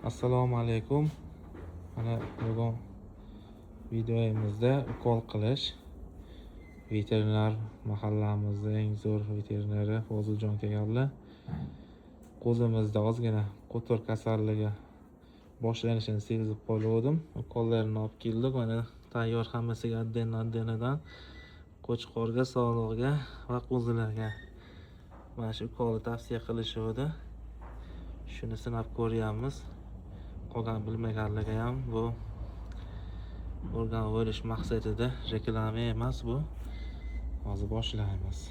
Assalomu alaykum. Mana bugun videomizda ukol qilish veterinar mahallamizning eng zo'r veterinari Foziljon kelganlar. Qo'zimizda ozgina qo'tir kasalligi boshlanishini sezib qolgandim. Ukollarni olib keldik. Mana tayyor hammasiga adden-addenadan qo'chqorga, sog'liqga va qo'zilarga mana shu ukolni tavsiya qilishuvdi. Shuni sinab ko'ryapmiz. Qolgan bilmaganligi ham bu o'rganib olish maqsadida reklama emas bu. Hozir boshlaymiz.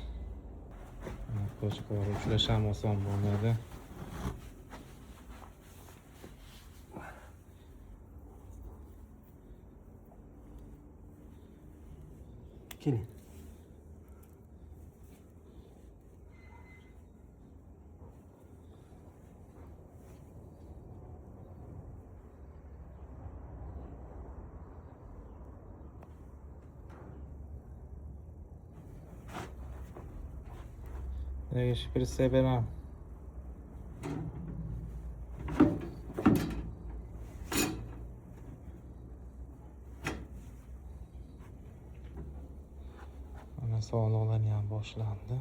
Qo'chqor ushlash ham oson bo'lmadi. Keling. Шприц берем. Ana sog'liqlarni ham boshlandi.